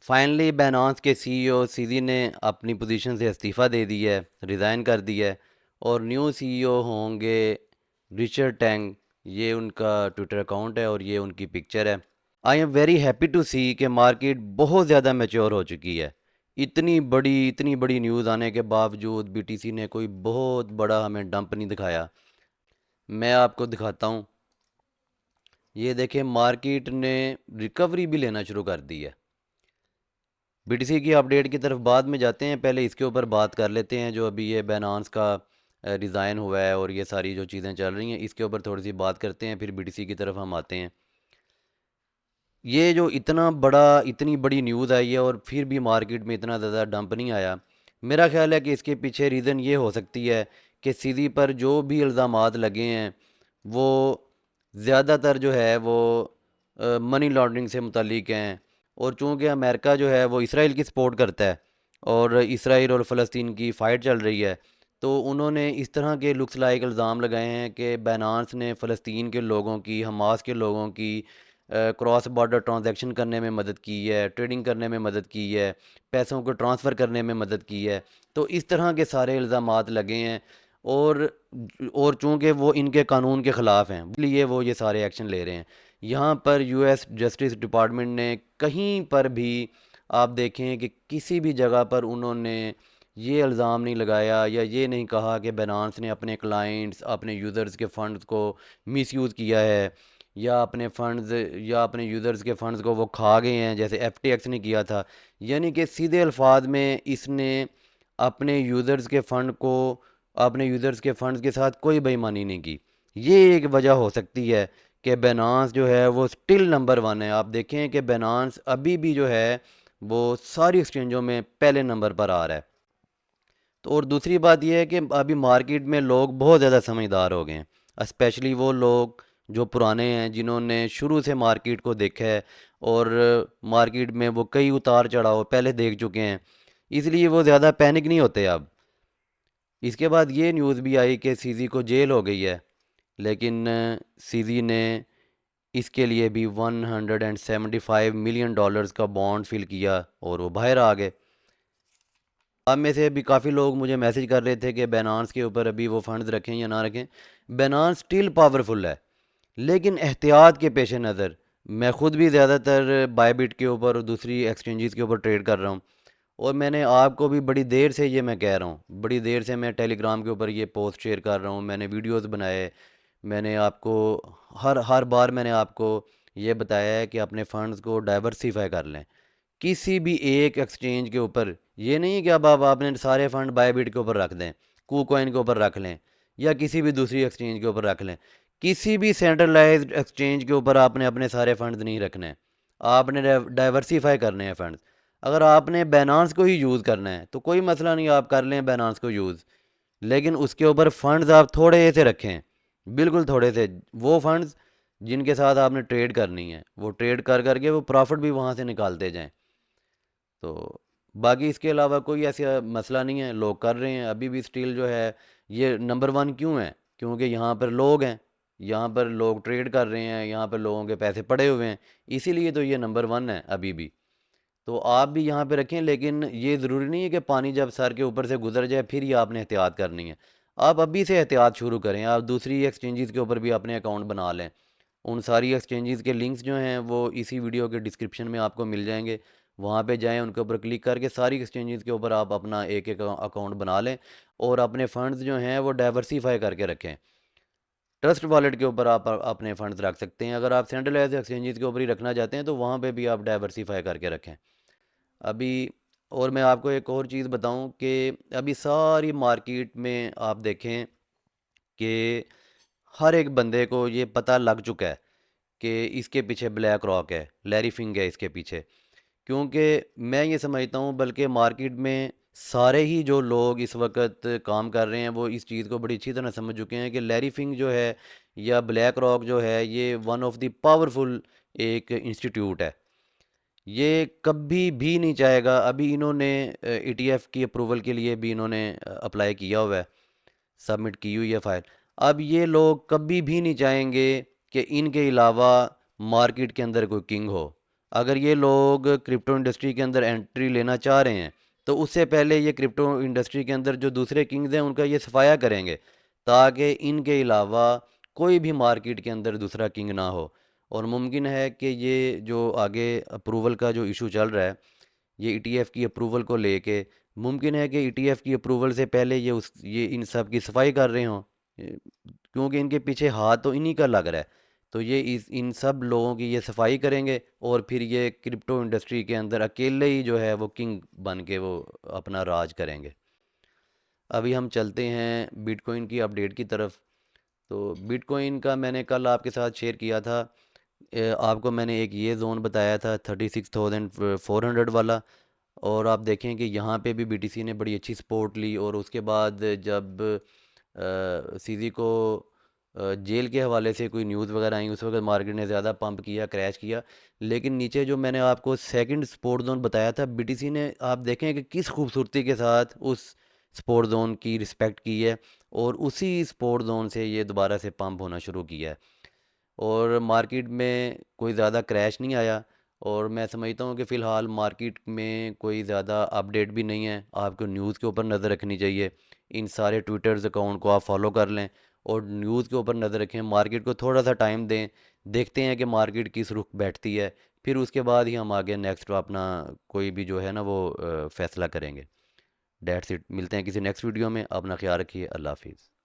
Finally बैनांस के CEO CG ने अपनी पोजीशन से इस्तीफ़ा दे दिया है, रिज़ाइन कर दिया है। और न्यू सीईओ होंगे रिचर्ड टैंग। ये उनका ट्विटर अकाउंट है और ये उनकी पिक्चर है। I am very happy to see कि मार्केट बहुत ज़्यादा मैच्योर हो चुकी है। इतनी बड़ी न्यूज़ आने के बावजूद बीटीसी ने कोई बहुत बड़ा हमें डंप नहीं दिखाया। मैं आपको दिखाता हूँ। ये देखें, मार्केट ने रिकवरी भी लेना शुरू कर दी है। बीटीसी की अपडेट की तरफ बाद में जाते हैं, पहले इसके ऊपर बात कर लेते हैं जो अभी ये बैनांस का रिज़ाइन हुआ है और ये सारी जो चीज़ें चल रही हैं इसके ऊपर थोड़ी सी बात करते हैं, फिर बीटीसी की तरफ हम आते हैं। ये जो इतनी बड़ी न्यूज़ आई है और फिर भी मार्केट में इतना ज़्यादा डंप नहीं आया। मेरा ख्याल है कि इसके पीछे रीज़न ये हो सकती है कि सीधी पर जो भी इल्ज़ामात लगे हैं वो ज़्यादातर जो है वो मनी लॉन्ड्रिंग से मुतल्लिक हैं। और चूंकि अमेरिका जो है वो इसराइल की सपोर्ट करता है और इसराइल और फ़लस्तीन की फ़ाइट चल रही है, तो उन्होंने इस तरह के लुक्स लाइक इल्ज़ाम लगाए हैं कि बैनांस ने फ़लस्तीन के लोगों की, हमास के लोगों की क्रॉस बॉर्डर ट्रांजैक्शन करने में मदद की है, ट्रेडिंग करने में मदद की है, पैसों को ट्रांसफ़र करने में मदद की है। तो इस तरह के सारे इल्ज़ामात लगे हैं। और चूंकि वो इनके कानून के ख़िलाफ़ हैं इसलिए वो ये सारे एक्शन ले रहे हैं। यहाँ पर यूएस जस्टिस डिपार्टमेंट ने कहीं पर भी आप देखें कि किसी भी जगह पर उन्होंने ये इल्ज़ाम नहीं लगाया या ये नहीं कहा कि बैनांस ने अपने क्लाइंट्स, अपने यूज़र्स के फ़ंड्स को मिसयूज़ किया है या अपने फ़ंड्स या अपने यूज़र्स के फ़ंड्स को वो खा गए हैं जैसे एफटीएक्स ने किया था। यानी कि सीधे अल्फाज में इसने अपने यूज़र्स के फ़ंड को अपने यूज़र्स के फ़ंड्स के साथ कोई बेईमानी नहीं की। ये एक वजह हो सकती है कि बैनांस जो है वो स्टिल नंबर वन है। आप देखें कि बैनांस अभी भी जो है वो सारी एक्सचेंजों में पहले नंबर पर आ रहा है। तो और दूसरी बात यह है कि अभी मार्केट में लोग बहुत ज़्यादा समझदार हो गए हैं, स्पेशली वो लोग जो पुराने हैं जिन्होंने शुरू से मार्केट को देखा है और मार्केट में वो कई उतार चढ़ाव पहले देख चुके हैं, इसलिए वो ज़्यादा पैनिक नहीं होते अब। इसके बाद ये न्यूज़ भी आई कि सीजी को जेल हो गई है, लेकिन सीजी ने इसके लिए भी $175 मिलियन का बॉन्ड फिल किया और वो बाहर आ गए। आप में से भी काफ़ी लोग मुझे मैसेज कर रहे थे कि बैनांस के ऊपर अभी वो फंड्स रखें या ना रखें। बैनांस स्टिल पावरफुल है, लेकिन एहतियात के पेश नज़र मैं ख़ुद भी ज़्यादातर बायबिट के ऊपर और दूसरी एक्सचेंजेस के ऊपर ट्रेड कर रहा हूँ। और मैंने आपको भी बड़ी देर से ये मैं कह रहा हूँ, बड़ी देर से मैं टेलीग्राम के ऊपर ये पोस्ट शेयर कर रहा हूँ, मैंने वीडियोस बनाए, मैंने आपको हर हर बार मैंने आपको ये बताया है कि अपने फंड्स को डाइवर्सिफाई कर लें किसी भी एक एक्सचेंज के ऊपर। ये नहीं कि अब आपने सारे फंड बायबिट के ऊपर रख दें, कूकॉइन के ऊपर रख लें या किसी भी दूसरी एक्सचेंज के ऊपर रख लें। किसी भी सेंट्रलाइज्ड एक्सचेंज के ऊपर आपने अपने सारे फंड्स नहीं रखने हैं, आपने डाइवर्सिफाई करने हैं फंड्स। अगर आपने बैनांस को ही यूज़ करना है तो कोई मसला नहीं, आप कर लें बैनांस को यूज़, लेकिन उसके ऊपर फंड्स आप थोड़े से रखें, बिल्कुल थोड़े से। वो फंड्स जिनके साथ आपने ट्रेड करनी है वो ट्रेड कर करके वो प्रॉफिट भी वहाँ से निकालते जाएं। तो बाकी इसके अलावा कोई ऐसा मसला नहीं है, लोग कर रहे हैं अभी भी स्टील जो है। ये नंबर वन क्यों है? क्योंकि यहाँ पर लोग हैं, यहाँ पर लोग ट्रेड कर रहे हैं, यहाँ पर लोगों के पैसे पड़े हुए हैं, इसीलिए तो ये नंबर वन है अभी भी। तो आप भी यहाँ पे रखें, लेकिन ये ज़रूरी नहीं है कि पानी जब सर के ऊपर से गुजर जाए फिर ही आपने एहतियात करनी है। आप अभी से एहतियात शुरू करें, आप दूसरी एक्सचेंजेस के ऊपर भी अपने अकाउंट बना लें। उन सारी एक्सचेंजेस के लिंक्स जो हैं वो इसी वीडियो के डिस्क्रिप्शन में आपको मिल जाएंगे। वहाँ पे जाएं, उनके ऊपर क्लिक करके सारी एक्सचेंजेस के ऊपर आप अपना एक एक अकाउंट बना लें और अपने फ़ंड्स जो हैं वो डाइवर्सिफाई करके रखें। ट्रस्ट वॉलेट के ऊपर आप अपने फ़ंड्स रख सकते हैं। अगर आप सेंट्रलाइज एक्सचेंजेस के ऊपर ही रखना चाहते हैं तो वहाँ पे भी आप डाइवर्सिफाई करके रखें अभी। और मैं आपको एक और चीज़ बताऊं कि अभी सारी मार्केट में आप देखें कि हर एक बंदे को ये पता लग चुका है कि इसके पीछे ब्लैक रॉक है, लैरी फिंग है इसके पीछे। क्योंकि मैं ये समझता हूँ बल्कि मार्केट में सारे ही जो लोग इस वक्त काम कर रहे हैं वो इस चीज़ को बड़ी अच्छी तरह समझ चुके हैं कि लैरी फिंग जो है या ब्लैक रॉक जो है ये वन ऑफ द पावरफुल एक इंस्टीट्यूट है। ये कभी भी नहीं चाहेगा, अभी इन्होंने ईटीएफ की अप्रूवल के लिए भी इन्होंने अप्लाई किया हुआ है, सबमिट की हुई है फाइल। अब ये लोग कभी भी नहीं चाहेंगे कि इनके अलावा मार्केट के अंदर कोई किंग हो। अगर ये लोग क्रिप्टो इंडस्ट्री के अंदर एंट्री लेना चाह रहे हैं तो उससे पहले ये क्रिप्टो इंडस्ट्री के अंदर जो दूसरे किंग्स हैं उनका ये सफाया करेंगे, ताकि इनके अलावा कोई भी मार्केट के अंदर दूसरा किंग ना हो। और मुमकिन है कि ये जो आगे अप्रूवल का जो इशू चल रहा है, ये ईटीएफ की अप्रूवल को लेके, मुमकिन है कि ईटीएफ की अप्रूवल से पहले ये इन सब की सफाई कर रहे हों, क्योंकि इनके पीछे हाथ तो इन्हीं का लग रहा है। तो ये इस इन सब लोगों की ये सफाई करेंगे और फिर ये क्रिप्टो इंडस्ट्री के अंदर अकेले ही जो है वो किंग बन के वो अपना राज करेंगे। अभी हम चलते हैं बिटकॉइन की अपडेट की तरफ। तो बिटकॉइन का मैंने कल आपके साथ शेयर किया था। आपको मैंने एक ये जोन बताया था 36,400 वाला। और आप देखें कि यहाँ पे भी बीटीसी ने बड़ी अच्छी सपोर्ट ली, और उसके बाद जब सीजी को जेल के हवाले से कोई न्यूज़ वगैरह आई, उस वक्त मार्केट ने ज़्यादा पंप किया, क्रैश किया। लेकिन नीचे जो मैंने आपको सेकंड सपोर्ट जोन बताया था, बीटीसी ने आप देखें कि किस खूबसूरती के साथ उस सपोर्ट जोन की रिस्पेक्ट की है, और उसी सपोर्ट जोन से ये दोबारा से पंप होना शुरू किया है। और मार्केट में कोई ज़्यादा क्रैश नहीं आया। और मैं समझता हूँ कि फ़िलहाल मार्केट में कोई ज़्यादा अपडेट भी नहीं है। आपको न्यूज़ के ऊपर नज़र रखनी चाहिए। इन सारे ट्विटर्स अकाउंट को आप फॉलो कर लें और न्यूज़ के ऊपर नज़र रखें। मार्केट को थोड़ा सा टाइम दें, देखते हैं कि मार्केट किस रुख बैठती है, फिर उसके बाद ही हम आगे नेक्स्ट अपना कोई भी जो है ना वो फ़ैसला करेंगे। That's it. मिलते हैं किसी नेक्स्ट वीडियो में। अपना ख्याल रखिए। अल्लाह हाफिज़।